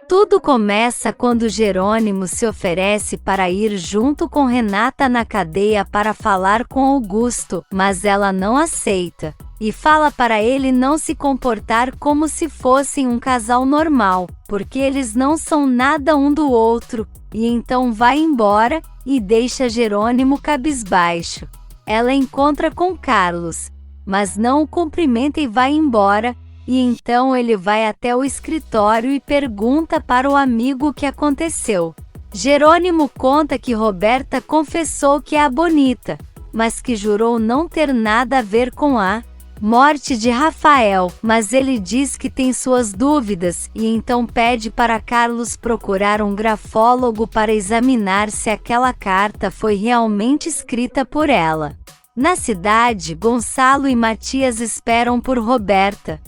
Tudo começa quando Jerônimo se oferece para ir junto com Renata na cadeia para falar com Augusto, mas ela não aceita, e fala para ele não se comportar como se fossem um casal normal, porque eles não são nada um do outro, e então vai embora, e deixa Jerônimo cabisbaixo. Ela encontra com Carlos, mas não o cumprimenta e vai embora, e então ele vai até o escritório e pergunta para o amigo o que aconteceu. Jerônimo conta que Roberta confessou que é a Bonita, mas que jurou não ter nada a ver com a morte de Rafael, mas ele diz que tem suas dúvidas e então pede para Carlos procurar um grafólogo para examinar se aquela carta foi realmente escrita por ela. Na cidade, Gonçalo e Matias esperam por Roberta,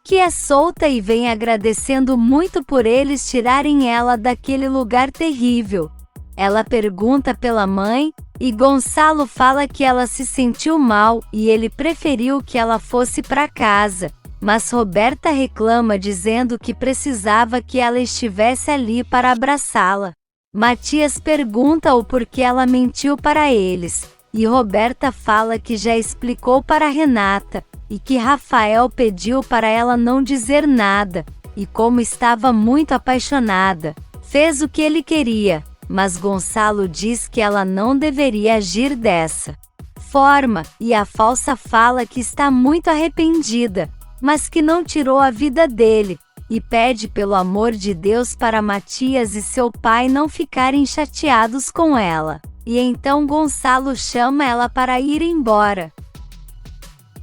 que é solta, e vem agradecendo muito por eles tirarem ela daquele lugar terrível. Ela pergunta pela mãe, e Gonçalo fala que ela se sentiu mal e ele preferiu que ela fosse para casa, mas Roberta reclama dizendo que precisava que ela estivesse ali para abraçá-la. Matias pergunta o porquê ela mentiu para eles, e Roberta fala que já explicou para Renata, e que Rafael pediu para ela não dizer nada, e como estava muito apaixonada, fez o que ele queria, mas Gonçalo diz que ela não deveria agir dessa forma, e a falsa fala que está muito arrependida, mas que não tirou a vida dele, e pede pelo amor de Deus para Matias e seu pai não ficarem chateados com ela. E então Gonçalo chama ela para ir embora.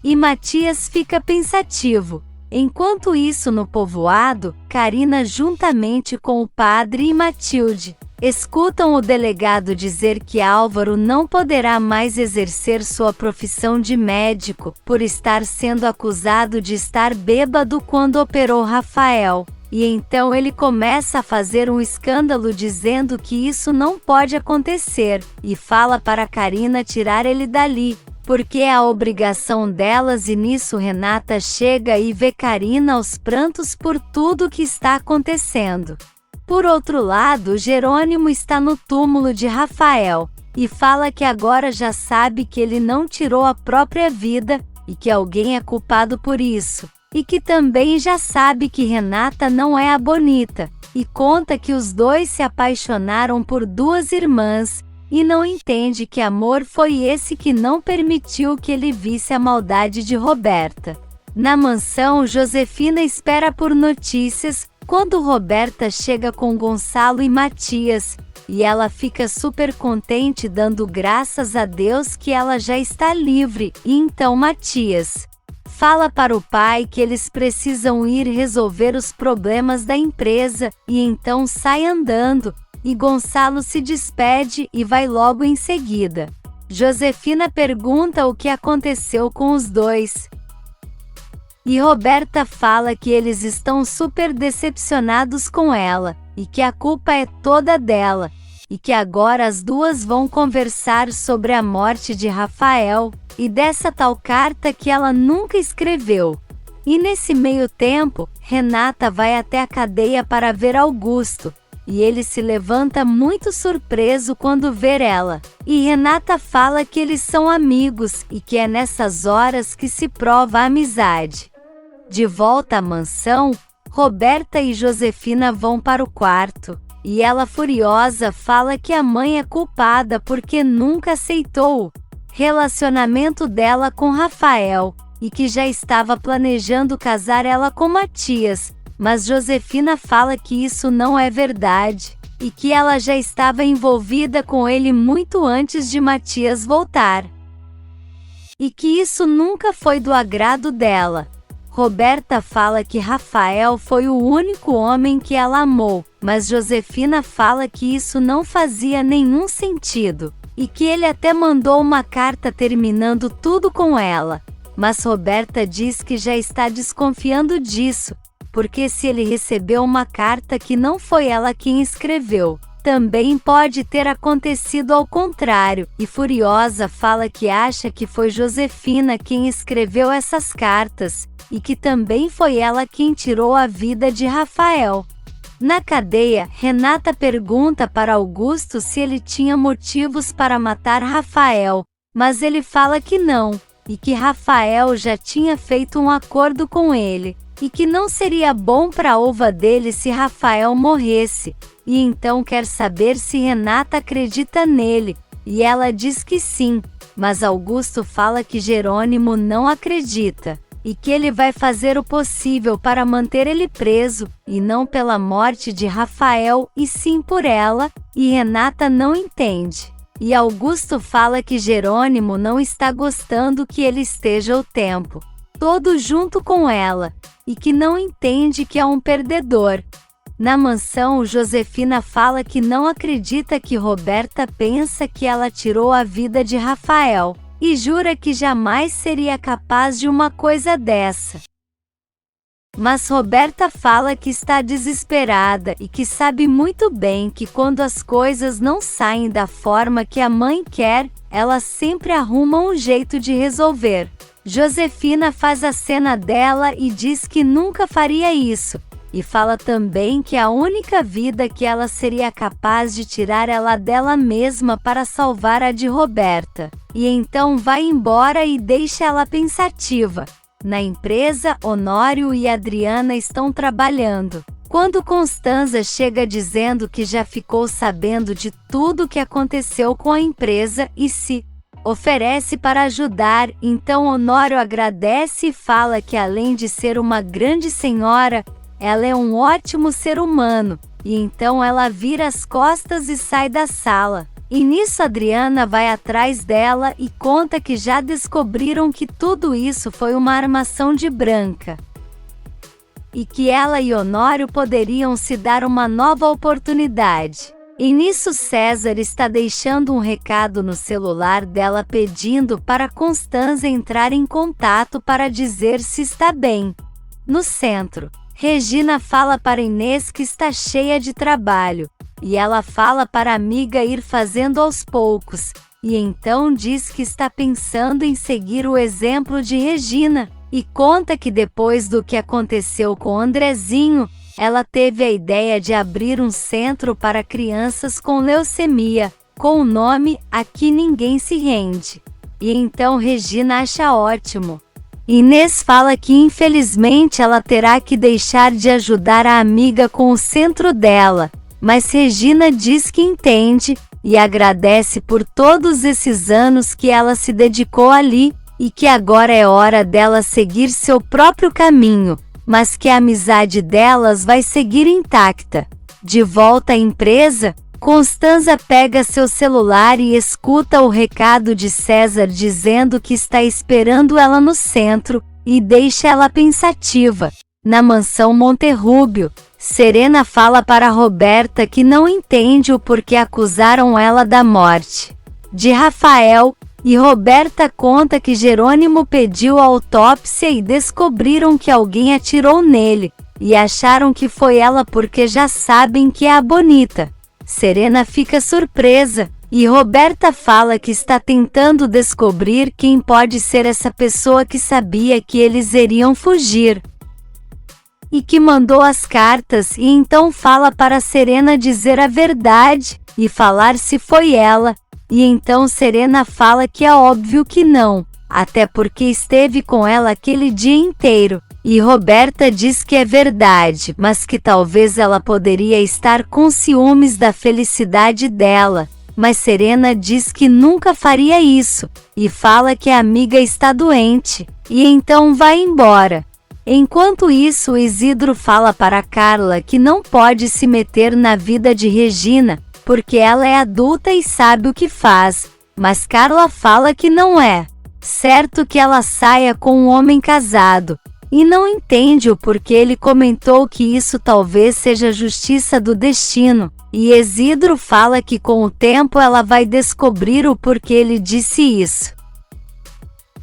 E Matias fica pensativo. Enquanto isso, no povoado, Karina, juntamente com o padre e Matilde, escutam o delegado dizer que Álvaro não poderá mais exercer sua profissão de médico, por estar sendo acusado de estar bêbado quando operou Rafael. E então ele começa a fazer um escândalo dizendo que isso não pode acontecer, e fala para Karina tirar ele dali, porque é a obrigação delas. E nisso Renata chega e vê Karina aos prantos por tudo que está acontecendo. Por outro lado, Jerônimo está no túmulo de Rafael, e fala que agora já sabe que ele não tirou a própria vida, e que alguém é culpado por isso, e que também já sabe que Renata não é a Bonita, e conta que os dois se apaixonaram por duas irmãs, e não entende que amor foi esse que não permitiu que ele visse a maldade de Roberta. Na mansão, Josefina espera por notícias, quando Roberta chega com Gonçalo e Matias, e ela fica super contente dando graças a Deus que ela já está livre, e então Matias fala para o pai que eles precisam ir resolver os problemas da empresa, e então sai andando, e Gonçalo se despede e vai logo em seguida. Josefina pergunta o que aconteceu com os dois, e Roberta fala que eles estão super decepcionados com ela, e que a culpa é toda dela, e que agora as duas vão conversar sobre a morte de Rafael, e dessa tal carta que ela nunca escreveu. E nesse meio tempo, Renata vai até a cadeia para ver Augusto, e ele se levanta muito surpreso quando vê ela. E Renata fala que eles são amigos, e que é nessas horas que se prova a amizade. De volta à mansão, Roberta e Josefina vão para o quarto, e ela, furiosa, fala que a mãe é culpada porque nunca aceitou o relacionamento dela com Rafael, e que já estava planejando casar ela com Matias, mas Josefina fala que isso não é verdade, e que ela já estava envolvida com ele muito antes de Matias voltar, e que isso nunca foi do agrado dela. Roberta fala que Rafael foi o único homem que ela amou, mas Josefina fala que isso não fazia nenhum sentido, e que ele até mandou uma carta terminando tudo com ela, mas Roberta diz que já está desconfiando disso, porque se ele recebeu uma carta que não foi ela quem escreveu, também pode ter acontecido ao contrário, e furiosa fala que acha que foi Josefina quem escreveu essas cartas, e que também foi ela quem tirou a vida de Rafael. Na cadeia, Renata pergunta para Augusto se ele tinha motivos para matar Rafael, mas ele fala que não, e que Rafael já tinha feito um acordo com ele, e que não seria bom para a ova dele se Rafael morresse, e então quer saber se Renata acredita nele, e ela diz que sim, mas Augusto fala que Jerônimo não acredita, e que ele vai fazer o possível para manter ele preso, e não pela morte de Rafael, e sim por ela, e Renata não entende. E Augusto fala que Jerônimo não está gostando que ele esteja o tempo todo junto com ela, e que não entende que é um perdedor. Na mansão, Josefina fala que não acredita que Roberta pensa que ela tirou a vida de Rafael, e jura que jamais seria capaz de uma coisa dessa. Mas Roberta fala que está desesperada e que sabe muito bem que quando as coisas não saem da forma que a mãe quer, ela sempre arruma um jeito de resolver. Josefina faz a cena dela e diz que nunca faria isso, e fala também que a única vida que ela seria capaz de tirar ela dela mesma para salvar a de Roberta. E então vai embora e deixa ela pensativa. Na empresa, Honório e Adriana estão trabalhando, quando Constanza chega dizendo que já ficou sabendo de tudo o que aconteceu com a empresa e se oferece para ajudar. Então Honório agradece e fala que além de ser uma grande senhora, ela é um ótimo ser humano, e então ela vira as costas e sai da sala. E nisso Adriana vai atrás dela e conta que já descobriram que tudo isso foi uma armação de Branca, e que ela e Honório poderiam se dar uma nova oportunidade. E nisso César está deixando um recado no celular dela pedindo para Constanza entrar em contato para dizer se está bem. No centro, Regina fala para Inês que está cheia de trabalho, e ela fala para a amiga ir fazendo aos poucos, e então diz que está pensando em seguir o exemplo de Regina, e conta que depois do que aconteceu com Andrezinho, ela teve a ideia de abrir um centro para crianças com leucemia, com o nome Aqui Ninguém Se Rende. E então Regina acha ótimo. Inês fala que infelizmente ela terá que deixar de ajudar a amiga com o centro dela, mas Regina diz que entende, e agradece por todos esses anos que ela se dedicou ali, e que agora é hora dela seguir seu próprio caminho, mas que a amizade delas vai seguir intacta. De volta à empresa, Constanza pega seu celular e escuta o recado de César dizendo que está esperando ela no centro, e deixa ela pensativa. Na mansão Monterrúbio, Serena fala para Roberta que não entende o porquê acusaram ela da morte de Rafael, e Roberta conta que Jerônimo pediu a autópsia e descobriram que alguém atirou nele, e acharam que foi ela porque já sabem que é a Bonita. Serena fica surpresa, e Roberta fala que está tentando descobrir quem pode ser essa pessoa que sabia que eles iriam fugir, e que mandou as cartas, e então fala para Serena dizer a verdade, e falar se foi ela. E então Serena fala que é óbvio que não, até porque esteve com ela aquele dia inteiro. E Roberta diz que é verdade, mas que talvez ela poderia estar com ciúmes da felicidade dela. Mas Serena diz que nunca faria isso, e fala que a amiga está doente, e então vai embora. Enquanto isso, Isidro fala para Carla que não pode se meter na vida de Regina, porque ela é adulta e sabe o que faz, mas Carla fala que não é certo que ela saia com um homem casado, e não entende o porquê ele comentou que isso talvez seja justiça do destino, e Isidro fala que com o tempo ela vai descobrir o porquê ele disse isso.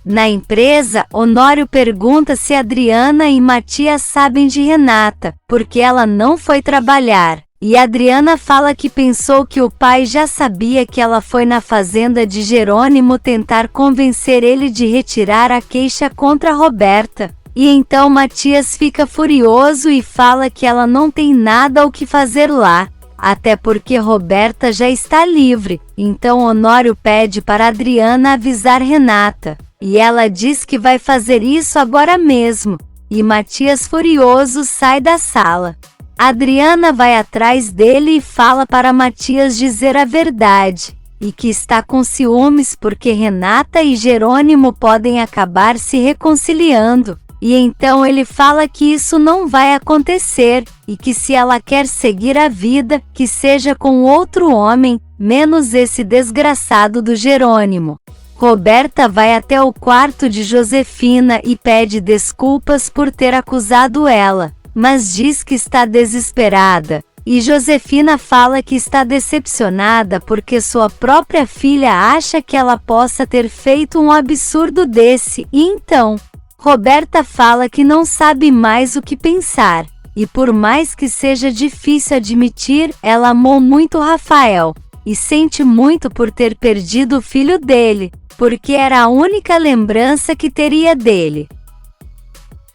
Na empresa, Honório pergunta se Adriana e Matias sabem de Renata, porque ela não foi trabalhar. E Adriana fala que pensou que o pai já sabia que ela foi na fazenda de Jerônimo tentar convencer ele de retirar a queixa contra Roberta, E então Matias fica furioso e fala que ela não tem nada o que fazer lá, até porque Roberta já está livre. Então Honório pede para Adriana avisar Renata, e ela diz que vai fazer isso agora mesmo, e Matias furioso sai da sala. Adriana vai atrás dele e fala para Matias dizer a verdade, e que está com ciúmes porque Renata e Jerônimo podem acabar se reconciliando. E então ele fala que isso não vai acontecer, e que se ela quer seguir a vida, que seja com outro homem, menos esse desgraçado do Jerônimo. Roberta vai até o quarto de Josefina e pede desculpas por ter acusado ela, mas diz que está desesperada. E Josefina fala que está decepcionada porque sua própria filha acha que ela possa ter feito um absurdo desse, e então Roberta fala que não sabe mais o que pensar, e por mais que seja difícil admitir, ela amou muito Rafael, e sente muito por ter perdido o filho dele, porque era a única lembrança que teria dele.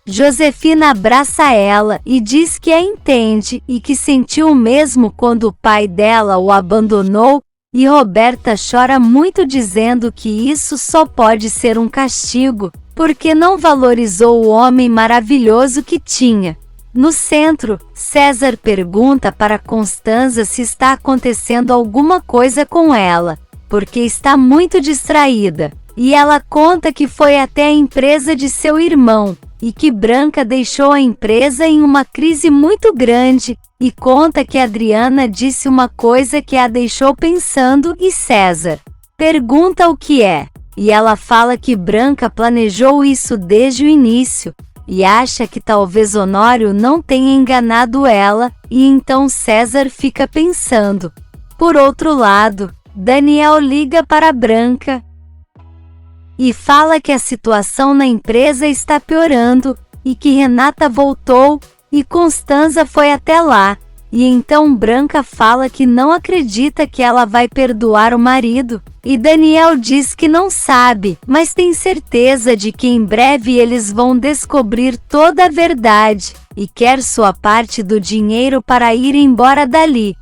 Josefina abraça ela e diz que a entende e que sentiu o mesmo quando o pai dela o abandonou, e Roberta chora muito dizendo que isso só pode ser um castigo, porque não valorizou o homem maravilhoso que tinha. No centro, César pergunta para Constanza se está acontecendo alguma coisa com ela, porque está muito distraída, e ela conta que foi até a empresa de seu irmão, e que Branca deixou a empresa em uma crise muito grande, e conta que Adriana disse uma coisa que a deixou pensando, e César pergunta o que é. E ela fala que Branca planejou isso desde o início, e acha que talvez Honório não tenha enganado ela, e então César fica pensando. Por outro lado, Daniel liga para Branca e fala que a situação na empresa está piorando, e que Renata voltou, e Constanza foi até lá, e então Branca fala que não acredita que ela vai perdoar o marido, e Daniel diz que não sabe, mas tem certeza de que em breve eles vão descobrir toda a verdade, e quer sua parte do dinheiro para ir embora dali.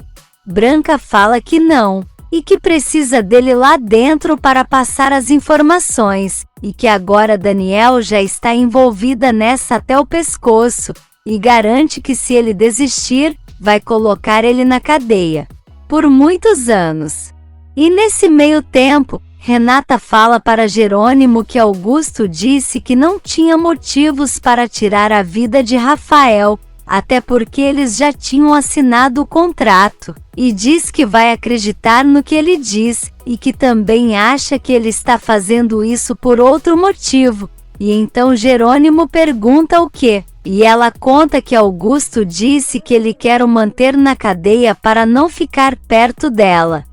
Branca fala que não, e que precisa dele lá dentro para passar as informações, e que agora Daniel já está envolvida nessa até o pescoço, e garante que se ele desistir, vai colocar ele na cadeia por muitos anos. E nesse meio tempo, Renata fala para Jerônimo que Augusto disse que não tinha motivos para tirar a vida de Rafael, até porque eles já tinham assinado o contrato, e diz que vai acreditar no que ele diz, e que também acha que ele está fazendo isso por outro motivo. E então Jerônimo pergunta o quê? E ela conta que Augusto disse que ele quer o manter na cadeia para não ficar perto dela.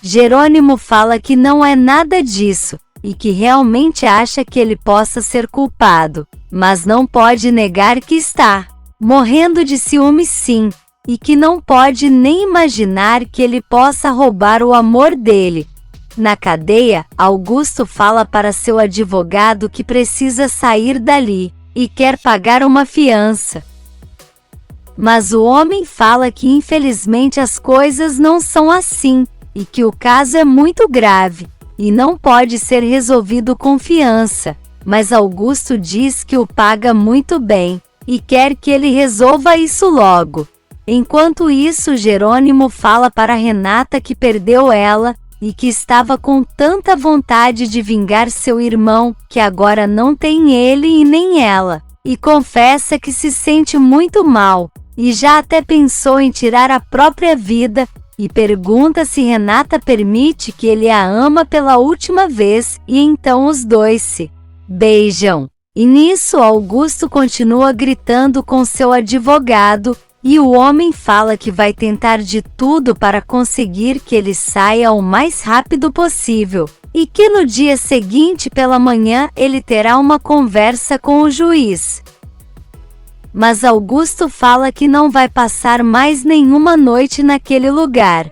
Jerônimo fala que não é nada disso, e que realmente acha que ele possa ser culpado, mas não pode negar que está morrendo de ciúme sim, e que não pode nem imaginar que ele possa roubar o amor dele. Na cadeia, Augusto fala para seu advogado que precisa sair dali, e quer pagar uma fiança. Mas o homem fala que infelizmente as coisas não são assim, e que o caso é muito grave, e não pode ser resolvido com fiança, mas Augusto diz que o paga muito bem, e quer que ele resolva isso logo. Enquanto isso, Jerônimo fala para Renata que perdeu ela, e que estava com tanta vontade de vingar seu irmão, que agora não tem ele e nem ela, e confessa que se sente muito mal, e já até pensou em tirar a própria vida, e pergunta se Renata permite que ele a ama pela última vez, e então os dois se beijam. E nisso Augusto continua gritando com seu advogado, e o homem fala que vai tentar de tudo para conseguir que ele saia o mais rápido possível, e que no dia seguinte pela manhã ele terá uma conversa com o juiz. Mas Augusto fala que não vai passar mais nenhuma noite naquele lugar.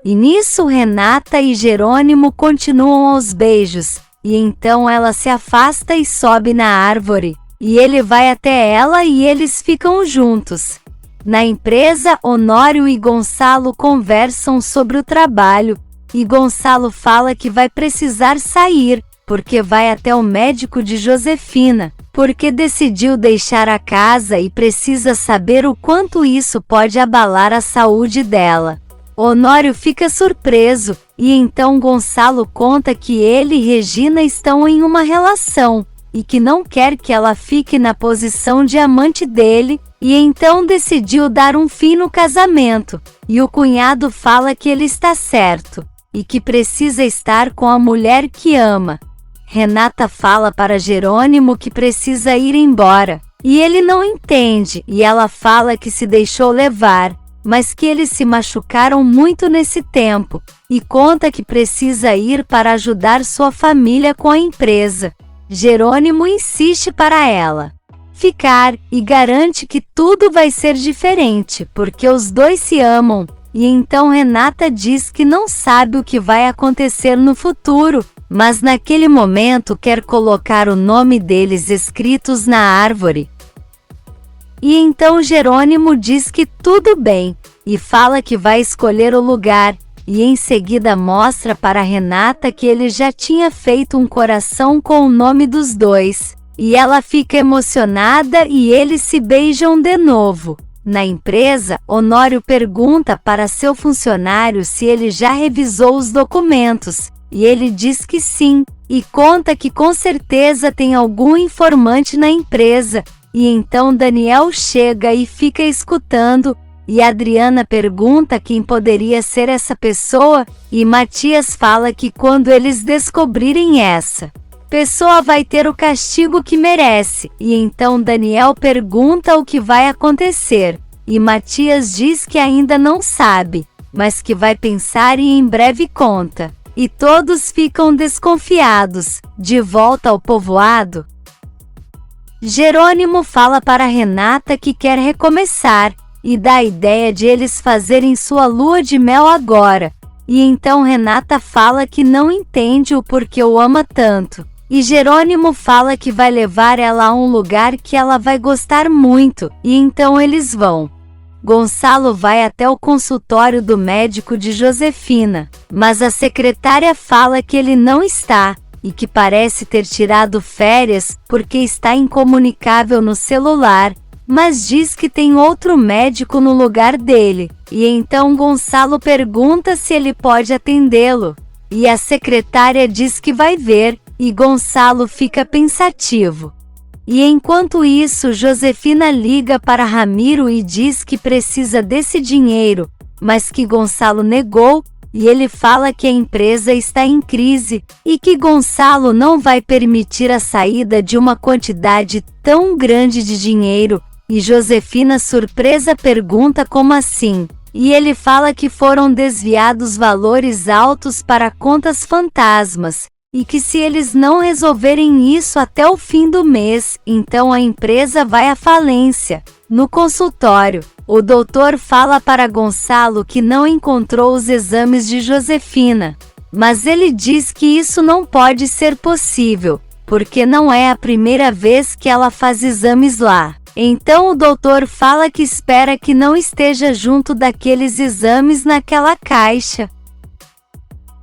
E nisso Renata e Jerônimo continuam aos beijos, e então ela se afasta e sobe na árvore, e ele vai até ela e eles ficam juntos. Na empresa, Honório e Gonçalo conversam sobre o trabalho, e Gonçalo fala que vai precisar sair, porque vai até o médico de Josefina, porque decidiu deixar a casa e precisa saber o quanto isso pode abalar a saúde dela. Honório fica surpreso, e então Gonçalo conta que ele e Regina estão em uma relação, e que não quer que ela fique na posição de amante dele, e então decidiu dar um fim no casamento, e o cunhado fala que ele está certo, e que precisa estar com a mulher que ama. Renata fala para Jerônimo que precisa ir embora, e ele não entende, e ela fala que se deixou levar, mas que eles se machucaram muito nesse tempo, e conta que precisa ir para ajudar sua família com a empresa. Jerônimo insiste para ela ficar, e garante que tudo vai ser diferente, porque os dois se amam, e então Renata diz que não sabe o que vai acontecer no futuro, mas naquele momento quer colocar o nome deles escritos na árvore. E então Jerônimo diz que tudo bem, e fala que vai escolher o lugar, e em seguida mostra para Renata que ele já tinha feito um coração com o nome dos dois, e ela fica emocionada e eles se beijam de novo. Na empresa, Honório pergunta para seu funcionário se ele já revisou os documentos, e ele diz que sim, e conta que com certeza tem algum informante na empresa, e então Daniel chega e fica escutando, e Adriana pergunta quem poderia ser essa pessoa, e Matias fala que quando eles descobrirem essa pessoa vai ter o castigo que merece, e então Daniel pergunta o que vai acontecer, e Matias diz que ainda não sabe, mas que vai pensar e em breve conta, e todos ficam desconfiados. De volta ao povoado, Jerônimo fala para Renata que quer recomeçar, e dá a ideia de eles fazerem sua lua de mel agora, e então Renata fala que não entende o porquê o ama tanto. E Jerônimo fala que vai levar ela a um lugar que ela vai gostar muito, e então eles vão. Gonçalo vai até o consultório do médico de Josefina, mas a secretária fala que ele não está, e que parece ter tirado férias porque está incomunicável no celular, mas diz que tem outro médico no lugar dele, e então Gonçalo pergunta se ele pode atendê-lo, e a secretária diz que vai ver, e Gonçalo fica pensativo. E enquanto isso, Josefina liga para Ramiro e diz que precisa desse dinheiro, mas que Gonçalo negou, e ele fala que a empresa está em crise, e que Gonçalo não vai permitir a saída de uma quantidade tão grande de dinheiro, e Josefina surpresa pergunta como assim, e ele fala que foram desviados valores altos para contas fantasmas, e que se eles não resolverem isso até o fim do mês, então a empresa vai à falência. No consultório, o doutor fala para Gonçalo que não encontrou os exames de Josefina, mas ele diz que isso não pode ser possível, porque não é a primeira vez que ela faz exames lá. Então o doutor fala que espera que não esteja junto daqueles exames naquela caixa,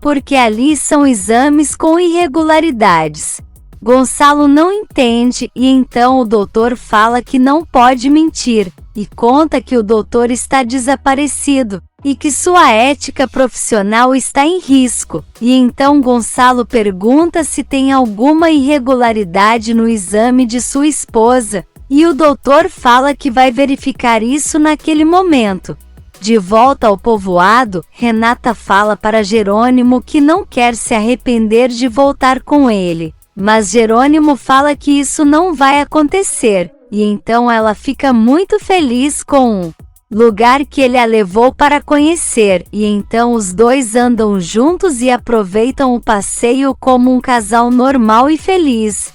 porque ali são exames com irregularidades. Gonçalo não entende, e então o doutor fala que não pode mentir, e conta que o doutor está desaparecido, e que sua ética profissional está em risco. E então Gonçalo pergunta se tem alguma irregularidade no exame de sua esposa, e o doutor fala que vai verificar isso naquele momento. De volta ao povoado, Renata fala para Jerônimo que não quer se arrepender de voltar com ele, mas Jerônimo fala que isso não vai acontecer, e então ela fica muito feliz com o lugar que ele a levou para conhecer, e então os dois andam juntos e aproveitam o passeio como um casal normal e feliz.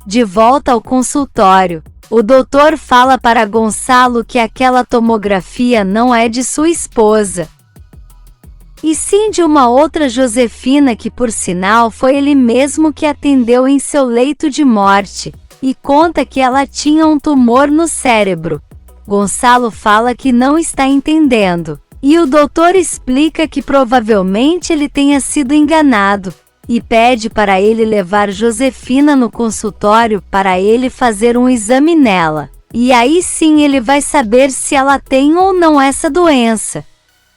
De volta ao consultório, o doutor fala para Gonçalo que aquela tomografia não é de sua esposa, e sim de uma outra Josefina que, por sinal, foi ele mesmo que atendeu em seu leito de morte. e conta que ela tinha um tumor no cérebro. Gonçalo fala que não está entendendo, e o doutor explica que provavelmente ele tenha sido enganado, e pede para ele levar Josefina no consultório para ele fazer um exame nela. E aí sim ele vai saber se ela tem ou não essa doença.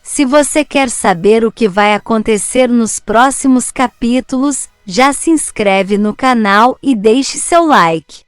Se você quer saber o que vai acontecer nos próximos capítulos, já se inscreve no canal e deixe seu like.